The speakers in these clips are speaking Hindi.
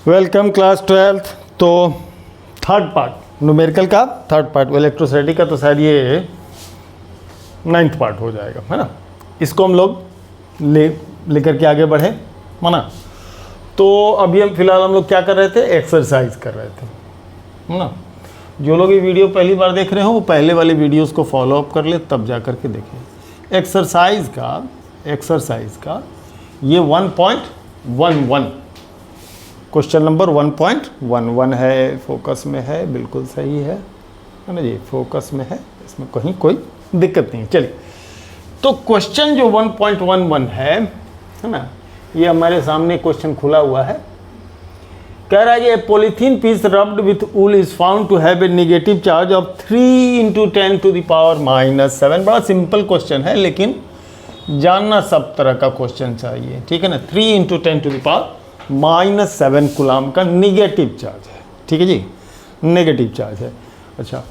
Welcome class 12th। तो थर्ड पार्ट न्यूमेरिकल का थर्ड पार्ट इलेक्ट्रोस्टैटिक का तो शायद ये 9th पार्ट हो जाएगा, है ना। इसको हम लोग लेकर के आगे बढ़े, है ना। तो अभी फिलहाल हम लोग क्या कर रहे थे, एक्सरसाइज कर रहे थे, है ना। जो लोग ये वीडियो पहली बार देख रहे हो वो पहले वाले वीडियोस को फॉलो अप कर ले, तब जा कर के देखें। एक्सरसाइज का ये 1.11 क्वेश्चन नंबर 1.11 है, फोकस में है, बिल्कुल सही है ना जी, फोकस में है, इसमें कहीं कोई दिक्कत नहीं है। चलिए, तो क्वेश्चन जो 1.11 है ना, ये हमारे सामने क्वेश्चन खुला हुआ है। कह रहा है कि polythene piece rubbed with wool is found to have a negative charge of 3 × 10⁻⁻⁷। बड़ा सिंपल क्वेश्चन है, लेकिन जानना सब तरह का क्वेश्चन चाहिए, ठीक है ना। 3 × 10⁻⁷ कूलाम का निगेटिव चार्ज है, ठीक है जी, नेगेटिव चार्ज है। अच्छा,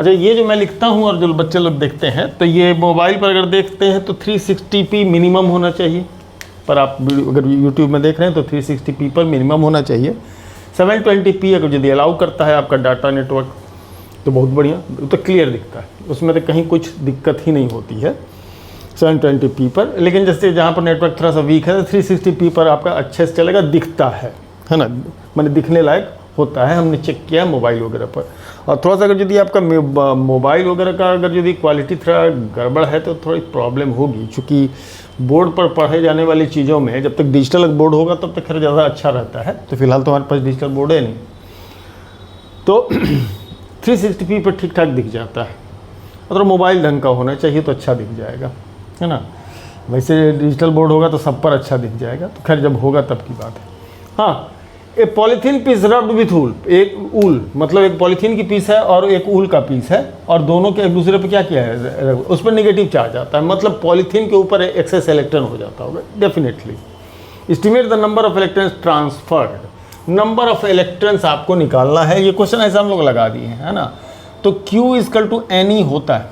ये जो मैं लिखता हूँ और जो बच्चे लोग देखते हैं, तो ये मोबाइल पर अगर देखते हैं तो 360p मिनिमम होना चाहिए, पर आप अगर यूट्यूब में देख रहे हैं तो 360p पर मिनिमम होना चाहिए। 720p अगर यदि अलाउ करता है आपका डाटा नेटवर्क तो बहुत बढ़िया, तो क्लियर दिखता है, उसमें तो कहीं कुछ दिक्कत ही नहीं होती है 720p पर। लेकिन जैसे जहाँ पर नेटवर्क थोड़ा सा वीक है तो 360p पर आपका अच्छे से चलेगा, दिखता है ना, मैंने दिखने लायक होता है, हमने चेक किया मोबाइल वगैरह पर। और थोड़ा सा अगर यदि आपका मोबाइल वगैरह का अगर यदि क्वालिटी थोड़ा गड़बड़ है तो थोड़ी प्रॉब्लम होगी, चूँकि बोर्ड पर पढ़े जाने वाली चीज़ों में जब तक डिजिटल बोर्ड होगा तब तक खैर ज़्यादा अच्छा रहता है। तो फिलहाल तो हमारे पास डिजिटल बोर्ड है नहीं, तो 360p पर ठीक ठाक दिख जाता है। अगर मोबाइल ढंग का होना चाहिए तो अच्छा दिख जाएगा, है ना। वैसे डिजिटल बोर्ड होगा तो सब पर अच्छा दिख जाएगा, तो खैर जब होगा तब की बात है। हाँ, ए पॉलीथीन पीस रब्ड विथ वूल, एक ऊल मतलब एक पॉलीथीन की पीस है और एक ऊल का पीस है, और दोनों के एक दूसरे पे क्या किया है, उस पर नेगेटिव चार्ज आता है, मतलब पॉलीथीन के ऊपर एक्सेस इलेक्ट्रॉन हो जाता होगा definitely. Estimate the number of electrons transferred, number of electrons आपको निकालना है। ये क्वेश्चन ऐसा हम लोग लगा दिए हैं, है ना। तो Q = Ne होता है,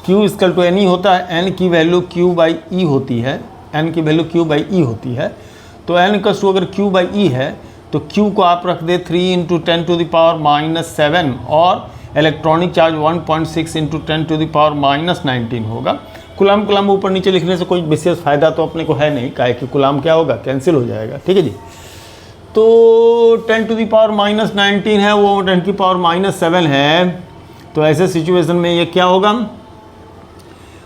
Q = Ne होता है, n की वैल्यू Q/E होती है, n की वैल्यू Q/E होती है। तो n = अगर Q/E है तो Q को आप रख दे 3 × 10⁻⁷ और इलेक्ट्रॉनिक चार्ज 1.6 × 10⁻⁻19 होगा। कूलाम ऊपर नीचे लिखने से कोई विशेष फ़ायदा तो अपने को है नहीं, काहे कि कूलाम क्या होगा, कैंसिल हो जाएगा, ठीक है जी। तो 10⁻⁻19 है, वो 10⁻⁷ है, तो ऐसे सिचुएशन में ये क्या होगा,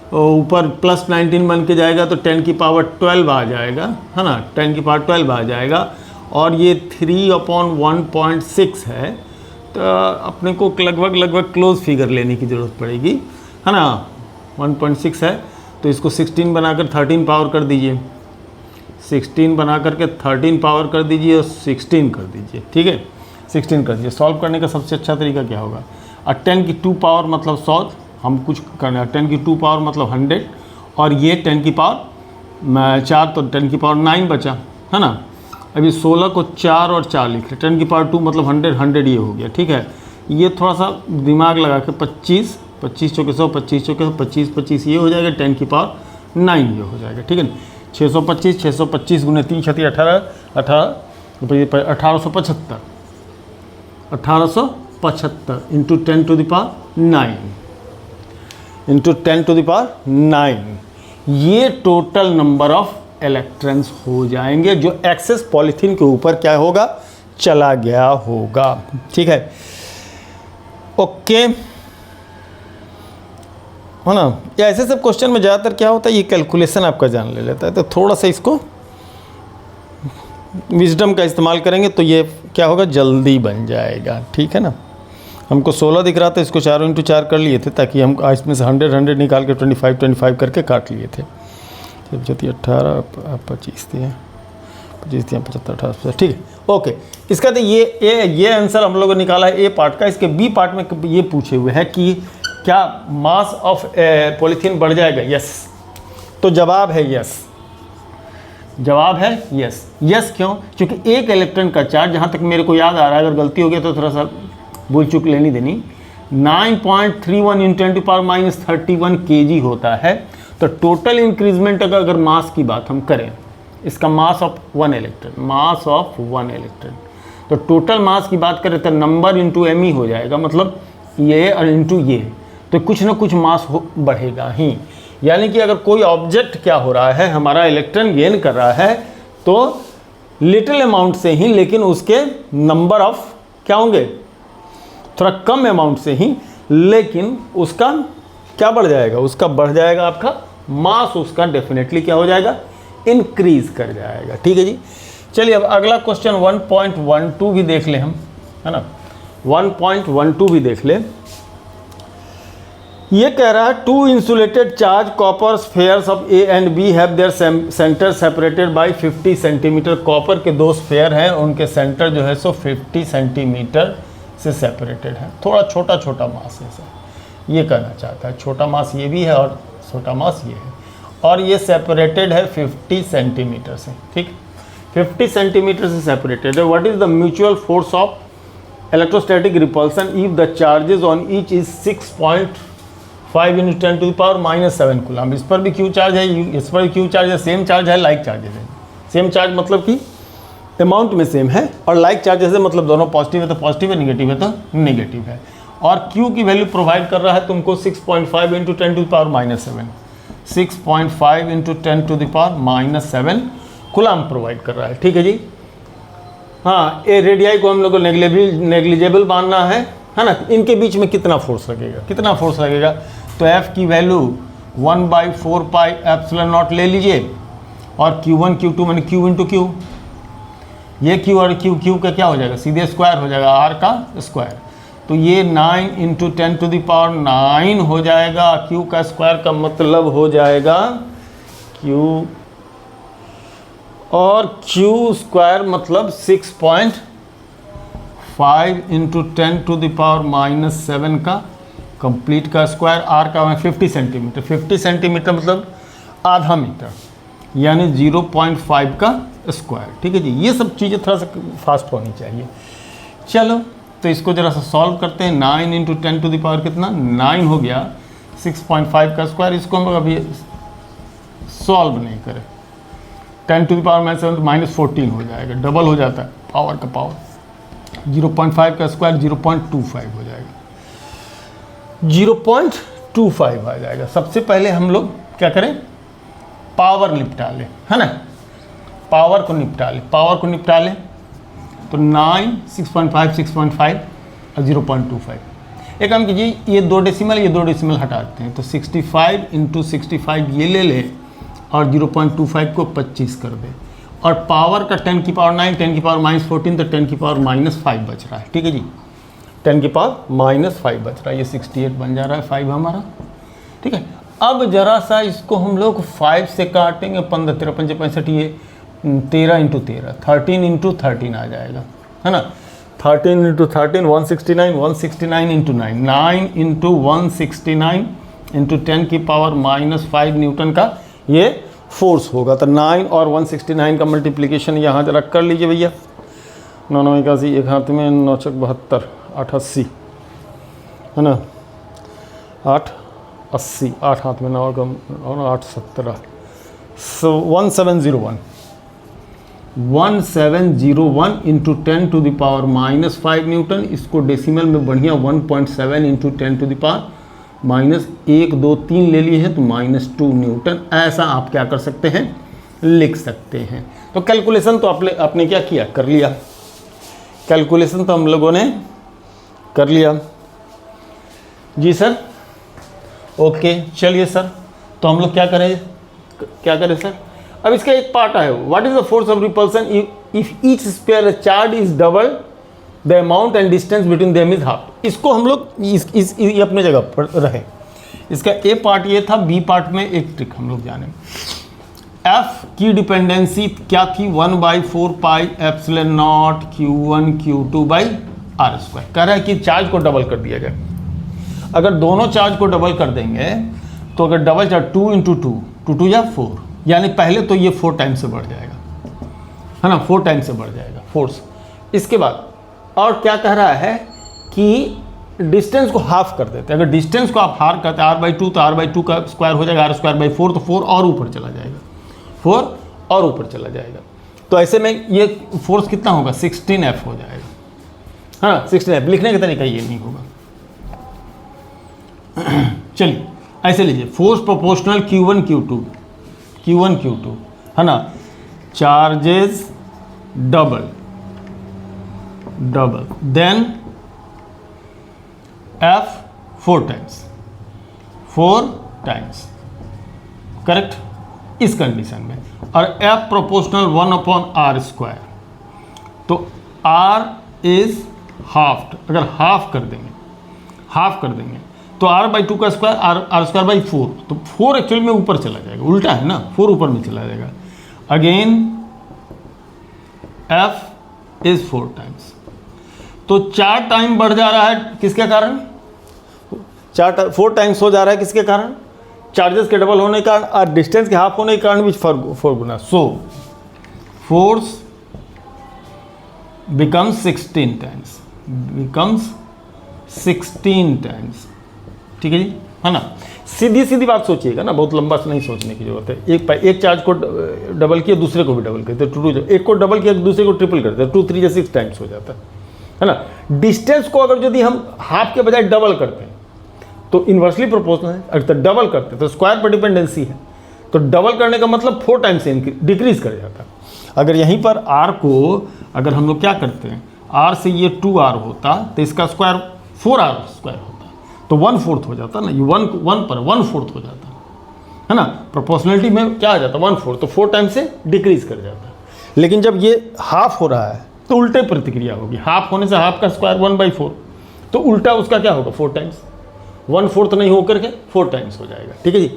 ऊपर +19 बन के जाएगा तो 10⁻12 आ जाएगा, है ना, 10⁻12 आ जाएगा। और ये 3/1.6 है, तो अपने को लगभग क्लोज फिगर लेने की ज़रूरत पड़ेगी, है ना। 1.6 है तो इसको 16 बनाकर 13 पावर कर दीजिए, 16 बना करके 13 पावर कर दीजिए और 16 कर दीजिए, ठीक है, 16 कर दीजिए। सॉल्व करने का सबसे अच्छा तरीका क्या होगा, 10 की 2 पावर मतलब 100, हम कुछ करना है, 10 की 2 पावर मतलब 100, और ये 10 की पावर 4 तो 10 की पावर 9 बचा, है ना। अभी 16 को 4 और 4 लिख रहे, 10 की पावर 2 मतलब 100 ये हो गया, ठीक है। ये थोड़ा सा दिमाग लगा के 25 चौके 100, 25 चौके 25 ये हो जाएगा, 10 की पावर 9 ये हो जाएगा, ठीक है। 625 × 3 = 18 1875 × 10⁻9 ये टोटल नंबर ऑफ इलेक्ट्रॉन्स हो जाएंगे जो एक्सेस पॉलीथीन के ऊपर क्या होगा, चला गया होगा, ठीक है, ओके, है ना। या ऐसे सब क्वेश्चन में ज़्यादातर क्या होता है, ये कैलकुलेशन आपका जान ले लेता है, तो थोड़ा सा इसको विजडम का इस्तेमाल करेंगे तो ये क्या होगा, जल्दी बन जाएगा, ठीक है ना। हमको 16 दिख रहा था, इसको 4 × 4 कर लिए थे ताकि हम इसमें से 100 निकाल के 25 करके काट लिए थे। 18 25 थे 75 18, ठीक है, ओके। इसका तो ये आंसर हम लोगों ने निकाला है ए पार्ट का। इसके बी पार्ट में ये पूछे हुए हैं कि क्या मास ऑफ पॉलीथीन बढ़ जाएगा, यस। तो जवाब है यस, जवाब है यस। यस क्यों, क्योंकि एक इलेक्ट्रॉन का चार्ज, जहाँ तक मेरे को याद आ रहा है, अगर गलती हो गई तो थोड़ा सा भूल चूक लेनी देनी, 9.31 × 10⁻31 kg होता है। तो टोटल इंक्रीजमेंट अगर मास की बात हम करें, इसका mass of 1 electron, mass of 1 electron. तो टोटल मास की बात करें तो नंबर इंटू एम ही हो जाएगा, मतलब ये और इंटू ये, तो कुछ ना कुछ मास बढ़ेगा ही। यानी कि अगर कोई ऑब्जेक्ट क्या हो रहा है, हमारा इलेक्ट्रॉन गेन कर रहा है तो लिटिल अमाउंट से ही, लेकिन उसके नंबर ऑफ क्या होंगे, थोड़ा कम अमाउंट से ही, लेकिन उसका क्या बढ़ जाएगा, उसका बढ़ जाएगा आपका मास, उसका डेफिनेटली क्या हो जाएगा, इंक्रीज कर जाएगा। ठीक है जी। चलिए अब अगला क्वेश्चन 1.12 भी देख ले हम, है ना, 1.12 भी देख ले। ये कह रहा है 2 insulated charged copper spheres of a and b have their centres separated by 50 centimetre. Copper के 2 स्फेयर हैं, उनके सेंटर जो है सो 50 सेंटीमीटर से सेपरेटेड है। थोड़ा छोटा छोटा मास है सर, ये कहना चाहता है। छोटा मास ये भी है और छोटा मास ये है, और ये सेपरेटेड है 50 सेंटीमीटर से। ठीक, 50 सेंटीमीटर से सेपरेटेड है। What is the mutual force of electrostatic repulsion if the charges on each is 6.5 × 10⁻⁻7 coulomb. इस पर भी क्यू चार्ज है, इस पर भी क्यू चार्ज है, सेम चार्ज है, लाइक चार्जेस है। सेम चार्ज मतलब कि अमाउंट में सेम है, और लाइक चार्जेस है मतलब दोनों पॉजिटिव है तो पॉजिटिव है, निगेटिव है तो निगेटिव है। और क्यू की वैल्यू प्रोवाइड कर रहा है तुमको 6.5 × 10⁻⁻7, 6.5 × 10⁻⁻7 कूलम प्रोवाइड कर रहा है। ठीक है जी। हाँ, ये रेडियाई को हम लोग को नेग्लिजेबल मानना है ना। इनके बीच में कितना फोर्स लगेगा, कितना फोर्स लगेगा, तो F की वैल्यू 1/4πε0 ले लीजिए, और Q1 Q2 मैंने Q × Q, ये Q और Q का क्या हो जाएगा, सीधे स्क्वायर हो जाएगा, R का स्क्वायर। तो ये 9 × 10⁹ हो जाएगा। Q का स्क्वायर का मतलब हो जाएगा Q, और Q स्क्वायर मतलब 6.5 × 10⁻⁻7 का कंप्लीट का स्क्वायर, R का 50 सेंटीमीटर। 50 सेंटीमीटर मतलब आधा मीटर, यानी 0.5 का स्क्वायर। ठीक है जी। ये सब चीज़ें थोड़ा सा फास्ट होनी चाहिए। चलो तो इसको ज़रा सा सॉल्व करते हैं। 9 × 10⁻, कितना, 9 हो गया, 6.5 का स्क्वायर। इसको हम लोग अभी सॉल्व नहीं करें, 10⁻⁻7 तो -14 हो जाएगा, डबल हो जाता है पावर का पावर। 0.5 का स्क्वायर 0.25 हो जाएगा, 0.25 आ जाएगा। सबसे पहले हम लोग क्या करें, पावर निपटा लें, है ना, पावर को निपटा लें, पावर को निपटा लें। तो 9, 6.5, 6.5 और 0.25। एक काम कीजिए, ये 2 डेसिमल, ये 2 डेसिमल हटा देते हैं, तो 65 × 65 ये ले लें, और 0.25 को 25 कर दे, और पावर का 10⁻9, 10⁻−14, तो 10⁻−5 बच रहा है। ठीक है जी, 10⁻−5 बच रहा है, ये 68 बन जा रहा है 5 हमारा। ठीक है। अब जरा सा इसको हम लोग 5 से काटेंगे, 15, 13, 5, 65, ये 13 × 13, 13 × 13 आ जाएगा, है ना। 13 × 13 169, 169 × 9, 9 × 169 × 10⁻−5 न्यूटन का ये फोर्स होगा। तो 9 और 169 का मल्टीप्लिकेशन यहाँ जरा कर लीजिए भैया। 9 9 81, एक हाथ में 9 चौक 72, 8 80, है ना, 8 80, 8 हाथ में 9 और 8 17, 1701, 1701 × 10⁻⁻5 न्यूटन। इसको डेसिमल में बढ़िया 1.7 × 10⁻⁻1 2 3 ले लिए हैं, तो -2 न्यूटन। ऐसा आप क्या कर सकते हैं, लिख सकते हैं। तो कैलकुलेशन तो आपने क्या किया, कर लिया। कैलकुलेशन तो हम लोगों ने कर लिया जी सर। ओके, चलिए सर, तो हम लोग क्या करें सर। अब इसका एक पार्ट है, what is the force of repulsion if each sphere charge is double the amount and distance between them is half. इसको हम लोग ये अपने जगह पर रहे। इसका ए पार्ट ये था, बी पार्ट में एक ट्रिक हम लोग जाने। एफ की डिपेंडेंसी क्या थी, 1/4πε0 Q1 Q2/r²। कह रहा है कि चार्ज को डबल कर दिया जाए। अगर दोनों चार्ज को डबल कर देंगे तो अगर डबल चार्ज 2 × 2, 2 या 4, यानी पहले तो ये 4 टाइम से बढ़ जाएगा, है ना, 4 टाइम से बढ़ जाएगा फोर्स। इसके बाद और क्या कह रहा है कि डिस्टेंस को हाफ कर देते हैं। अगर डिस्टेंस को आप हाफ करते हैं r/2, तो r/2 का स्क्वायर हो जाएगा r²/4, तो 4 और ऊपर चला जाएगा, 4 और ऊपर चला जाएगा। तो ऐसे में ये फोर्स कितना होगा, 16F हो जाएगा, है ना। 16F लिखने का तरीका ये नहीं होगा। चलिए ऐसे लीजिए, फोर्स प्रोपोर्शनल Q1 Q2 है ना, charges double then F 4 times correct, इस कंडीशन में। और F प्रोपोर्शनल 1/r², तो R इज हाफ, अगर हाफ कर देंगे तो r/2 का स्क्वायर r²/4, तो 4 एक्चुअली में ऊपर चला जाएगा, उल्टा है ना, 4 ऊपर में चला जाएगा। अगेन F इज 4 टाइम्स, तो 4 टाइम बढ़ जा रहा है, किसके कारण, 4 टाइम्स हो जा रहा है, किसके कारण, चार्जेस के डबल होने के कारण और डिस्टेंस के हाफ होने के कारण भी 4 गुना। सो फोर्स बिकम्स 16 टाइम्स, ठीक है जी, है ना। सीधी बात सोचिएगा ना, बहुत लंबा से नहीं सोचने की जरूरत है। एक चार्ज को डबल किया, दूसरे को भी डबल करते, एक को डबल किया, दूसरे को ट्रिपल करते, 2 3 6 टाइम्स हो जाता है ना। डिस्टेंस को अगर यदि हम हाफ के बजाय डबल करते हैं तो इन्वर्सली प्रोपोर्शनल है, अगर तो डबल करते तो स्क्वायर पर डिपेंडेंसी है, तो डबल करने का मतलब 4 टाइम्स से डिक्रीज कर जाता है। अगर यहीं पर r को अगर हम लोग क्या करते हैं, r से ये 2r होता तो इसका स्क्वायर 4r² होता, तो 1/4 हो जाता ना, ये 1 पर 1/4 हो जाता है ना। प्रोपोर्शनलिटी में क्या आ जाता, 1/4, तो 4 टाइम्स से डिक्रीज कर जाता है। लेकिन जब ये हाफ हो रहा है तो उल्टे प्रतिक्रिया होगी, हाफ होने से हाफ का स्क्वायर 1/4, तो उल्टा उसका क्या होगा, 4 टाइम्स, 1/4 नहीं होकर के 4 टाइम्स हो जाएगा, ठीक है जी,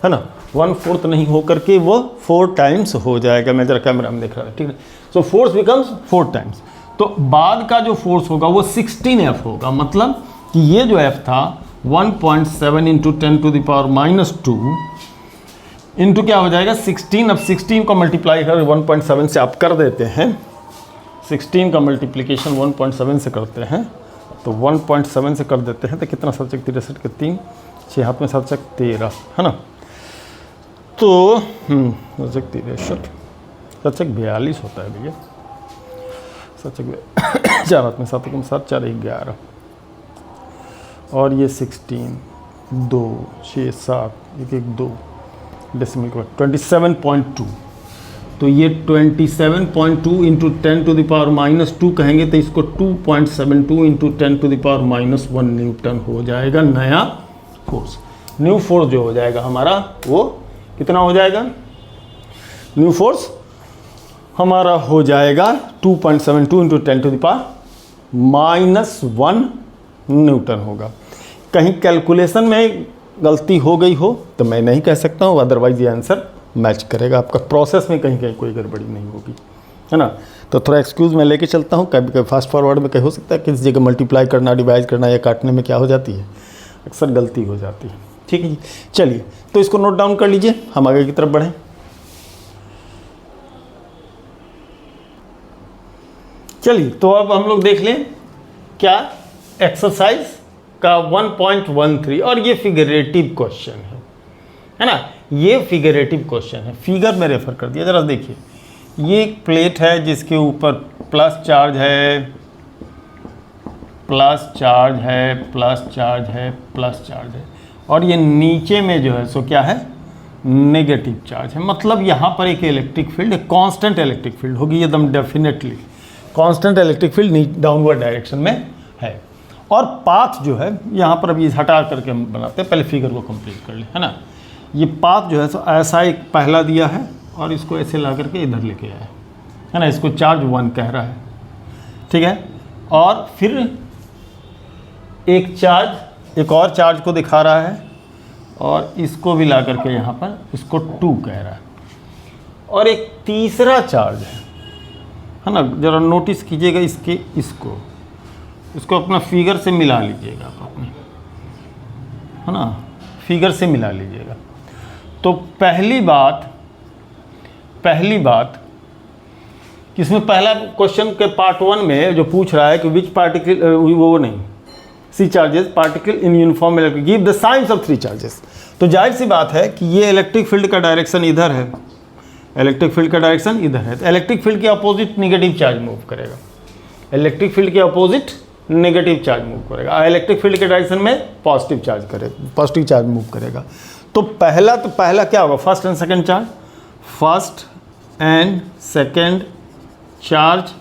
है ना। 1/4 नहीं होकर के वो 4 टाइम्स हो जाएगा। मैं जरा कैमरा में देख रहा था, ठीक है। सो फोर्स बिकम्स 4 टाइम्स, तो बाद का जो फोर्स होगा वो 16F होगा, मतलब कि ये जो F था 1.7 इंटू 10⁻⁻² इंटू क्या हो जाएगा 16। अब 16 को मल्टीप्लाई कर 1.7 से आप कर देते हैं, 16 का मल्टीप्लिकेशन 1.7 से करते हैं, तो 1.7 से कर देते हैं तो कितना 7 × 63 के 3, 6 हाथ में 7 × 13 है ना। तो 7 × 42 होता है भैया, 7 4 हाथ में 7 × 7 4 11, और ये 16 2 6 7 1 1 2 डेसिमल के बाद 27.2, तो ये 27.2 इंटू 10⁻⁻² कहेंगे तो इसको 2.72 इंटू 10⁻⁻1 न्यूटन हो जाएगा नया फोर्स। न्यू फोर्स जो हो जाएगा हमारा वो कितना हो जाएगा, न्यू फोर्स हमारा हो जाएगा 2.72 इंटू 10⁻⁻1 न्यूटन होगा। कहीं कैलकुलेशन में गलती हो गई हो तो मैं नहीं कह सकता हूँ, अदरवाइज ये आंसर मैच करेगा आपका, प्रोसेस में कहीं कोई गड़बड़ी नहीं होगी, है ना। तो थोड़ा एक्सक्यूज़ मैं लेके चलता हूँ, कभी कभी फास्ट फॉरवर्ड में कहीं हो सकता है किसी जगह मल्टीप्लाई करना, डिवाइड करना या काटने में क्या हो जाती है, अक्सर गलती हो जाती है, ठीक है जी। चलिए तो इसको नोट डाउन कर लीजिए, हम आगे की तरफ बढ़ें। चलिए तो अब हम लोग देख लें क्या एक्सरसाइज का 1.13, और ये फिगरेटिव क्वेश्चन है ना, ये फिगरेटिव क्वेश्चन है, फिगर में रेफर कर दिया। जरा देखिए, ये एक प्लेट है जिसके ऊपर प्लस चार्ज है, प्लस चार्ज है, प्लस चार्ज है, प्लस चार्ज है, और ये नीचे में जो है सो क्या है, नेगेटिव चार्ज है। मतलब यहाँ पर एक इलेक्ट्रिक फील्ड, एक कांस्टेंट इलेक्ट्रिक फील्ड होगी एकदम definitely, constant electric field downward direction में है। और पाथ जो है यहाँ पर अभी हटा करके हम बनाते हैं, पहले फिगर को कंप्लीट कर लें, है ना। ये पाथ जो है सो ऐसा एक पहला दिया है और इसको ऐसे ला करके इधर लेके आया है ना, इसको चार्ज 1 कह रहा है, ठीक है। और फिर एक चार्ज, एक और चार्ज को दिखा रहा है और इसको भी ला करके यहाँ पर इसको 2 कह रहा है, और एक तीसरा चार्ज है ना। ज़रा नोटिस कीजिएगा इसको अपना फिगर से मिला लीजिएगा आप अपने, है ना, फिगर से मिला लीजिएगा। तो पहली बात इसमें पहला क्वेश्चन के पार्ट 1 में जो पूछ रहा है कि विच पार्टिकल, वो नहीं, see charges particle in uniform electric give the signs of 3 charges. तो जाहिर सी बात है कि ये इलेक्ट्रिक फील्ड का डायरेक्शन इधर है, इलेक्ट्रिक फील्ड का डायरेक्शन इधर है, तो इलेक्ट्रिक फील्ड के अपोजिट नेगेटिव चार्ज मूव करेगा, इलेक्ट्रिक फील्ड के अपोजिट नेगेटिव चार्ज मूव करेगा, इलेक्ट्रिक फील्ड के डायरेक्शन में पॉजिटिव चार्ज मूव करेगा। तो पहला क्या होगा, first and second charge, first and second charge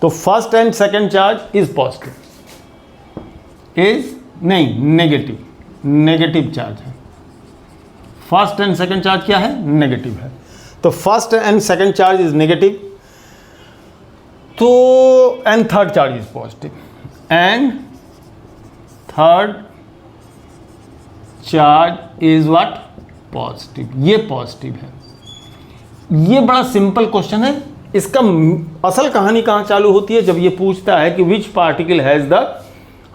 तो first and second charge is positive, is नहीं नेगेटिव चार्ज है। फर्स्ट एंड सेकंड चार्ज क्या है, नेगेटिव है। तो first and second charge is negative, तो and third charge is positive, and third charge is what, positive. ये पॉजिटिव है। ये बड़ा सिंपल क्वेश्चन है। इसका असल कहानी कहाँ चालू होती है, जब ये पूछता है कि which particle has the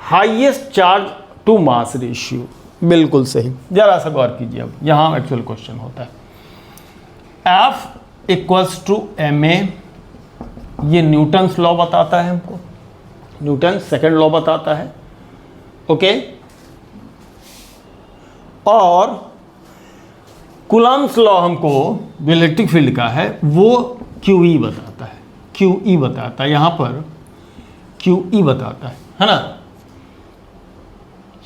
highest charge to mass ratio. बिल्कुल सही, जरा सा गौर कीजिए। अब यहां एक्चुअल क्वेश्चन होता है F इक्वल्स टू ma, ये न्यूटन्स लॉ बताता है हमको, न्यूटन सेकेंड लॉ बताता है, ओके। और कूलम्ब्स लॉ हमको जो इलेक्ट्रिक फील्ड का है वो QE बताता है, QE बताता है, यहां पर QE बताता है ना,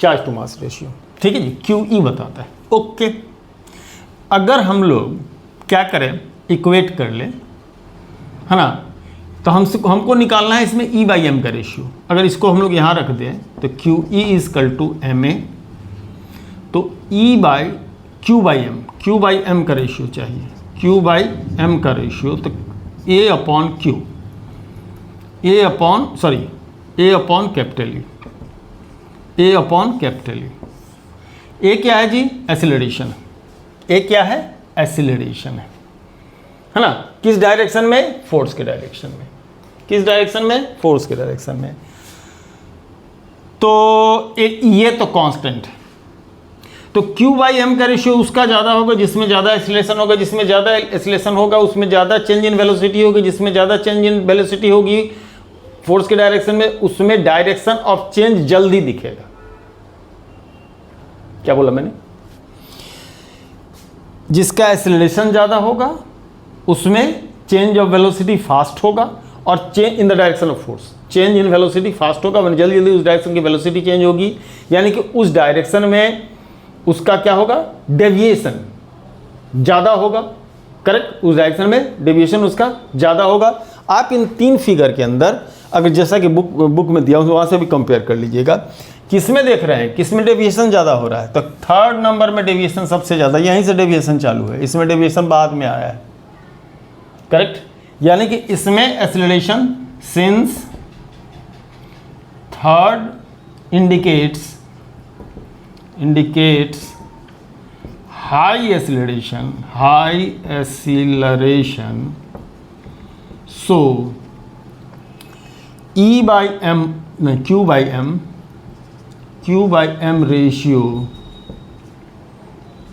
चार्ज टू मास रेशियो, ठीक है जी, QE बताता है, ओके। अगर हम लोग क्या करें, इक्वेट कर लें, है ना, तो हमको निकालना है इसमें E/m का रेशियो। अगर इसको हम लोग यहाँ रख दें तो QE = ma, तो Q/m का रेशियो चाहिए, Q/m का रेशियो, तो A अपॉन कैपिटल E। ए क्या है जी, एक्सीलरेशन। ए क्या है, एक्सीलरेशन है ना। किस डायरेक्शन में, फोर्स के डायरेक्शन में। किस डायरेक्शन में, फोर्स के डायरेक्शन में। तो ये तो कांस्टेंट है। तो Q/m का रेशियो उसका ज़्यादा होगा जिसमें ज़्यादा एक्सीलरेशन होगा, जिसमें ज़्यादा एक्सीलरेशन होगा उसमें ज़्यादा चेंज इन वेलोसिटी होगी, जिसमें ज़्यादा चेंज इन वेलोसिटी होगी फोर्स के डायरेक्शन में, उसमें डायरेक्शन ऑफ चेंज जल्दी दिखेगा। क्या बोला मैंने, जिसका एक्सीलरेशन ज़्यादा होगा उसमें चेंज ऑफ वेलोसिटी फास्ट होगा, और change in the direction of force, change in velocity fast होगा, मैंने जल्दी जल्दी उस डायरेक्शन की वेलोसिटी चेंज होगी, यानी कि उस डायरेक्शन में उसका क्या होगा, डेविएशन ज़्यादा होगा, करेक्ट। उस डायरेक्शन में डेविएशन उसका ज़्यादा होगा। आप इन तीन फिगर के अंदर, अगर जैसा कि बुक में दिया वहाँ से भी कंपेयर कर लीजिएगा, किसमें देख रहे हैं, किसमें डेविएशन ज़्यादा हो रहा है, तो थर्ड नंबर में डेविएशन सबसे ज़्यादा, यहीं से डेविएशन चालू है, इसमें डेविएशन बाद में आया है, करेक्ट। यानी कि इसमें acceleration since third indicates high acceleration, so Q/m ratio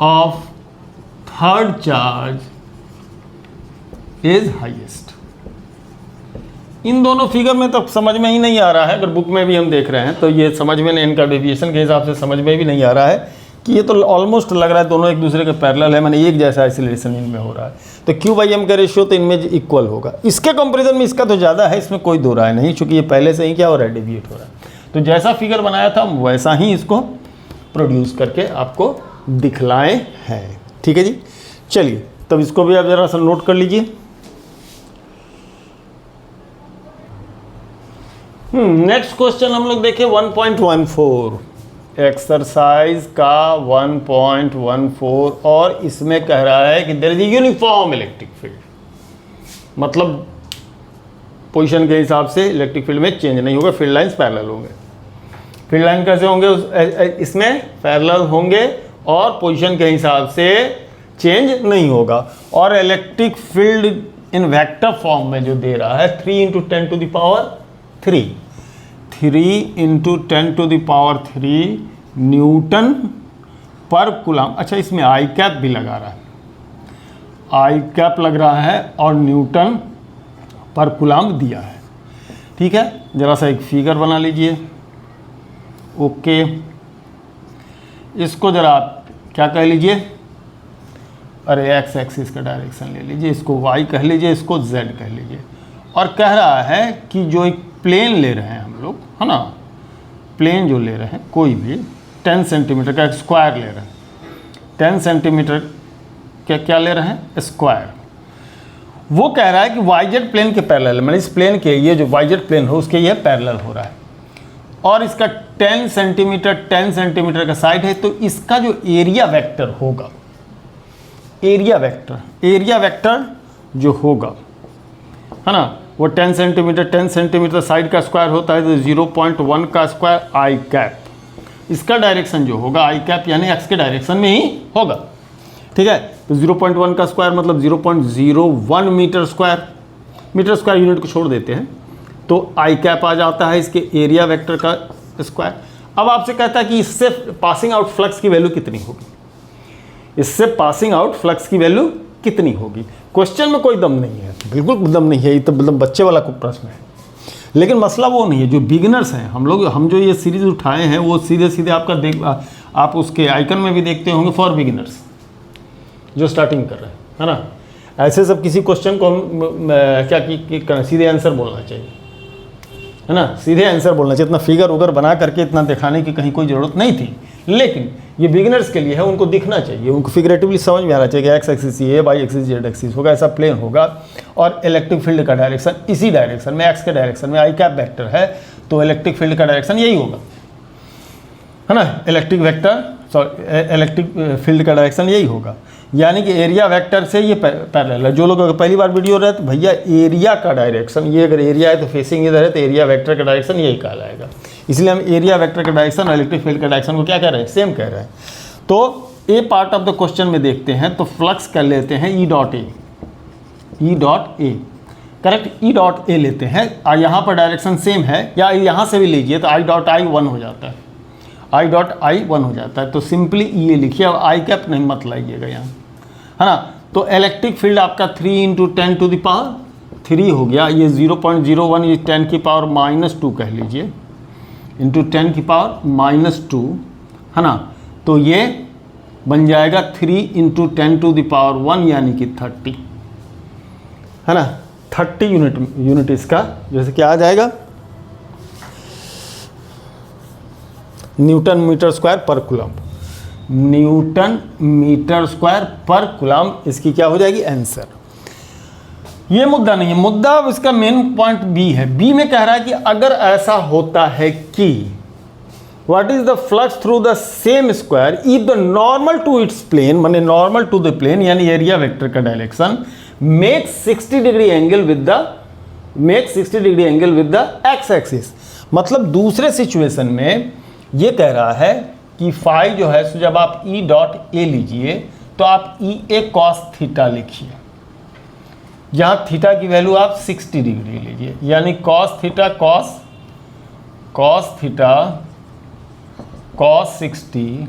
of third charge is highest. इन दोनों फिगर में तो समझ में ही नहीं आ रहा है, अगर बुक में भी हम देख रहे हैं तो ये समझ में नहीं, इनका डेविएशन के हिसाब से समझ में भी नहीं आ रहा है कि ये तो ऑलमोस्ट लग रहा है दोनों एक दूसरे के पैरेलल है, मैंने एक जैसा एक्सीलरेशन इनमें हो रहा है, तो Q/m का रेशियो तो इनमें इक्वल होगा। इसके कंपैरिजन में इसका तो ज़्यादा है, इसमें कोई दो राय नहीं, चूँकि ये पहले से ही क्या हो रहा है, डेविएट हो रहा है। तो जैसा फिगर बनाया था वैसा ही इसको प्रोड्यूस करके आपको दिखलाए हैं, ठीक है जी। चलिए तब इसको भी आप ज़रा सा नोट कर लीजिए। नेक्स्ट क्वेश्चन हम लोग देखें 1.14, एक्सरसाइज का 1.14, और इसमें कह रहा है कि there is uniform electric field, मतलब पोजीशन के हिसाब से इलेक्ट्रिक फील्ड में चेंज नहीं होगा, फील्ड लाइंस पैरेलल होंगे। फील्ड लाइन कैसे होंगे, इसमें पैरेलल होंगे और पोजीशन के हिसाब से चेंज नहीं होगा। और इलेक्ट्रिक फील्ड इन वेक्टर फॉर्म में जो दे रहा है 3 × 10⁻3 न्यूटन पर कूलम। अच्छा, इसमें आई कैप भी लगा रहा है, आई कैप लग रहा है और न्यूटन पर कूलम दिया है, ठीक है। ज़रा सा एक फिगर बना लीजिए, ओके। इसको ज़रा आप क्या कह लीजिए, अरे एक्स एक्सिस का डायरेक्शन ले लीजिए, इसको वाई कह लीजिए, इसको जेड कह लीजिए। और कह रहा है कि जो एक प्लेन ले रहे हैं हम लोग, है ना, प्लेन जो ले रहे हैं कोई भी 10 सेंटीमीटर का स्क्वायर ले रहे हैं, 10 सेंटीमीटर का क्या ले रहे हैं, स्क्वायर। वो कह रहा है कि वाईजेड प्लेन के पैरेलल, मैंने इस प्लेन के ये जो वाईजेड प्लेन हो उसके ये पैरेलल हो रहा है, और इसका 10 सेंटीमीटर का साइड है, तो इसका जो एरिया वेक्टर होगा, एरिया वेक्टर जो होगा, है ना, वो 10 सेंटीमीटर साइड का स्क्वायर होता है, तो 0.1 का स्क्वायर आई कैप, इसका डायरेक्शन जो होगा आई कैप यानी एक्स के डायरेक्शन में ही होगा। ठीक है, तो 0.1 का स्क्वायर मतलब 0.01 मीटर स्क्वायर यूनिट को छोड़ देते हैं, तो आई कैप आ जाता है इसके एरिया वेक्टर का स्क्वायर। अब आपसे कहता है कि इससे पासिंग आउट फ्लक्स की वैल्यू कितनी होगी, इससे पासिंग आउट फ्लक्स की वैल्यू कितनी होगी। क्वेश्चन में कोई दम नहीं है, बिल्कुल दम नहीं है, ये तो मतलब बच्चे वाला प्रश्न है। लेकिन मसला वो नहीं है, जो बिगिनर्स हैं हम जो ये सीरीज़ उठाए हैं वो सीधे आपका आप उसके आइकन में भी देखते होंगे, फॉर बिगिनर्स, जो स्टार्टिंग कर रहे हैं, है ना। ऐसे सब किसी क्वेश्चन को हम क्या करना, सीधे आंसर बोलना चाहिए, है ना, सीधे आंसर बोलना चाहिए। इतना फिगर उगर बना करके इतना दिखाने की कहीं कोई ज़रूरत नहीं थी, लेकिन ये बिगिनर्स के लिए है, उनको दिखना चाहिए, उनको फिगरेटिवली समझ में आना चाहिए कि एक्स एक्सिस ये, वाई एक्सिस जेड एक्सिस होगा, ऐसा प्लेन होगा, और इलेक्ट्रिक फील्ड का डायरेक्शन इसी डायरेक्शन में, एक्स के डायरेक्शन में आई कैप वेक्टर है, तो इलेक्ट्रिक फील्ड का डायरेक्शन यही होगा, है ना, इलेक्ट्रिक फील्ड का डायरेक्शन यही होगा, यानी कि एरिया वेक्टर से ये पैरेलल है। जो लोग अगर पहली बार वीडियो रहे तो भैया एरिया का डायरेक्शन, ये अगर एरिया है तो फेसिंग इधर है, तो एरिया वेक्टर का डायरेक्शन यही कहलाएगा। इसलिए हम एरिया वेक्टर का डायरेक्शन और इलेक्ट्रिक फील्ड का डायरेक्शन को क्या कह रहे हैं, सेम कह रहे हैं। तो ए पार्ट ऑफ द क्वेश्चन में देखते हैं, तो फ्लक्स कर लेते हैं ई डॉट ए, करेक्ट, ई डॉट ए लेते हैं, और यहाँ पर डायरेक्शन सेम है, या यहाँ से भी लीजिए तो आई डॉट आई 1 हो जाता है, आई डॉट आई 1 हो जाता है, तो सिंपली ये लिखिए, अब आई कैप नहीं मत लाइएगा यहाँ, है ना। तो इलेक्ट्रिक फील्ड आपका 3 × 10⁻³ हो गया, ये 0.01 ये 10⁻⁻² कह लीजिए, इंटू 10⁻⁻², है ना, तो ये बन जाएगा 3 × 10⁻1 यानी कि 30, है ना, 30 यूनिट इसका जैसे क्या आ जाएगा, न्यूटन मीटर स्क्वायर पर कूलम, न्यूटन मीटर स्क्वायर पर कूलम इसकी क्या हो जाएगी आंसर। ये मुद्दा नहीं है, मुद्दा इसका मेन पॉइंट बी है। बी में कह रहा है कि अगर ऐसा होता है कि what is the flux through the same square if the normal to its plane, माने नॉर्मल टू द प्लेन यानी एरिया वेक्टर का direction make 60 degree angle with the x axis. मतलब दूसरे सिचुएशन में ये कह रहा है कि फाई जो है, सो जब आप ई डॉट ए लीजिए तो आप ई ए कॉस थीटा लिखिए, जहाँ थीटा की वैल्यू आप 60 डिग्री लीजिए, यानी cos theta cos 60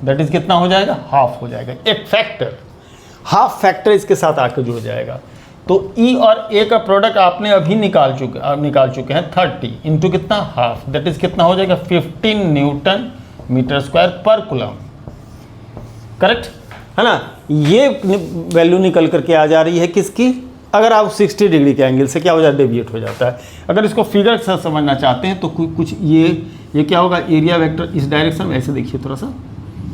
that is कितना हो जाएगा, हाफ हो जाएगा, एक फैक्टर, हाफ फैक्टर इसके साथ आकर जुड़ जाएगा। तो ई और ए का प्रोडक्ट आपने अभी निकाल चुके हैं 30 इंटू कितना, हाफ, दैट इज कितना हो जाएगा 15 न्यूटन मीटर स्क्वायर पर कूलम, करेक्ट है ना। ये वैल्यू निकल करके आ जा रही है किसकी, अगर आप 60 डिग्री के एंगल से क्या हो जाता है, डेविएट हो जाता है। अगर इसको फिगर से समझना चाहते हैं तो कुछ ये क्या होगा, एरिया वेक्टर इस डायरेक्शन में, ऐसे देखिए थोड़ा सा,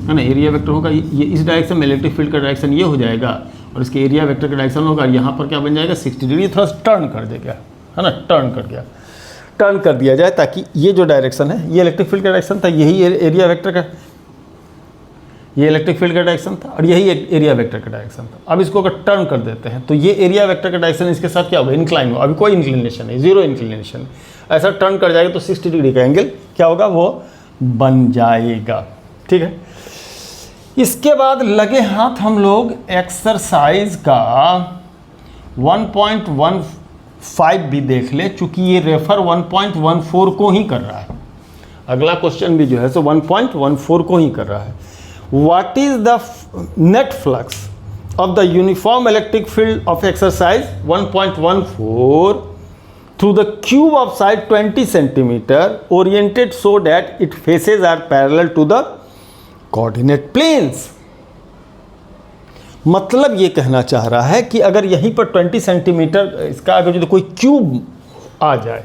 है ना, एरिया वेक्टर होगा ये इस डायरेक्शन में, इलेक्ट्रिक फील्ड का डायरेक्शन ये हो जाएगा, और इसके एरिया वेक्टर का डायरेक्शन होगा, यहाँ पर क्या बन जाएगा 60 डिग्री, थोड़ा सा टर्न कर देगा, है ना, टर्न कर दिया जाए, ताकि ये जो डायरेक्शन है, ये इलेक्ट्रिक फील्ड का डायरेक्शन था, यही एरिया वेक्टर का, ये इलेक्ट्रिक फील्ड का डायरेक्शन था, और यही एरिया वेक्टर का डायरेक्शन था। अब इसको अगर टर्न कर देते हैं तो ये एरिया वेक्टर का डायरेक्शन इसके साथ क्या होगा, इंक्लाइन होगा, अभी कोई इंक्लिनेशन नहीं, जीरो इंक्लिनेशन, ऐसा टर्न कर जाएगा तो 60 डिग्री का एंगल क्या होगा, वो बन जाएगा, ठीक है। इसके बाद लगे हाथ हम लोग एक्सरसाइज का 1.15 भी देख ले, चूंकि ये रेफर 1.14 को ही कर रहा है, अगला क्वेश्चन भी जो है सो 1.14 को ही कर रहा है। What is the net flux of the uniform electric field of exercise 1.14 through the cube of side 20 centimetre oriented so that it faces are parallel to the coordinate planes. मतलब ये कहना चाह रहा है कि अगर यहीं पर 20 सेंटीमीटर इसका अगर जो कोई क्यूब आ जाए,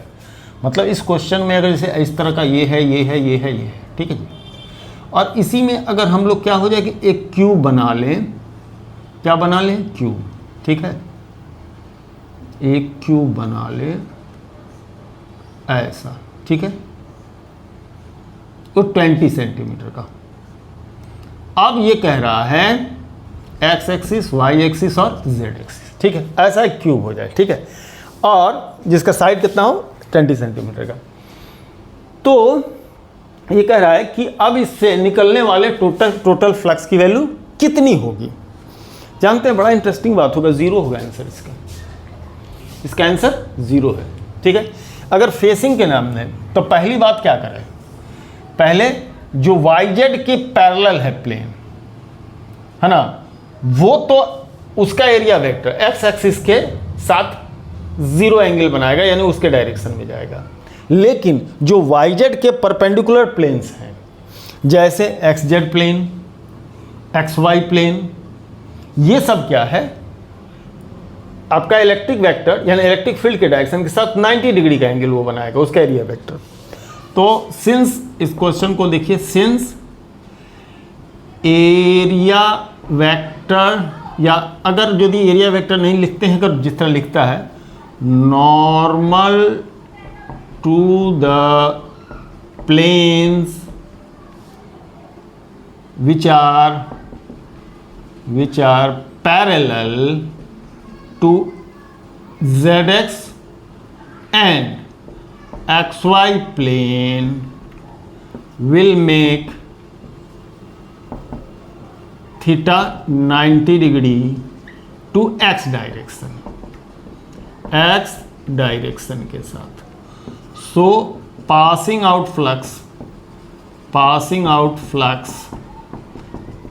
मतलब इस क्वेश्चन में अगर जैसे इस तरह का ये है, ये है, ये है, ये है, ठीक है जी, और इसी में अगर हम लोग क्या हो जाए कि एक क्यूब बना लें, क्या बना लें, क्यूब, ठीक है, एक क्यूब बना लें ऐसा, ठीक है, तो 20 सेंटीमीटर का। अब ये कह रहा है एक्स एक्सिस, वाई एक्सिस और जेड एक्सिस, ठीक है, ऐसा एक क्यूब हो जाए, ठीक है, और जिसका साइड कितना हो 20 सेंटीमीटर का। तो ये कह रहा है कि अब इससे निकलने वाले टोटल फ्लक्स की वैल्यू कितनी होगी। जानते हैं, बड़ा इंटरेस्टिंग बात होगा, जीरो होगा आंसर इसका आंसर जीरो है, ठीक है। अगर फेसिंग के नाम में, तो पहली बात क्या करें, पहले जो YZ के पैरेलल है प्लेन, है ना, वो तो उसका एरिया वेक्टर एक्स एक्सिस के साथ जीरो एंगल बनाएगा, यानी उसके डायरेक्शन में जाएगा। लेकिन जो YZ के परपेंडिकुलर प्लेन्स हैं, जैसे XZ प्लेन, XY प्लेन, ये सब क्या है, आपका इलेक्ट्रिक वेक्टर यानी इलेक्ट्रिक फील्ड के डायरेक्शन के साथ 90 डिग्री का एंगल वो बनाएगा, उसका एरिया वेक्टर। तो सिंस, इस क्वेश्चन को देखिए, सिंस एरिया वेक्टर, या अगर यदि एरिया वेक्टर नहीं लिखते हैं, अगर जिस तरह लिखता है normal to the planes which are parallel to ZX and XY plane will make theta 90 degree to X direction के साथ। So passing out flux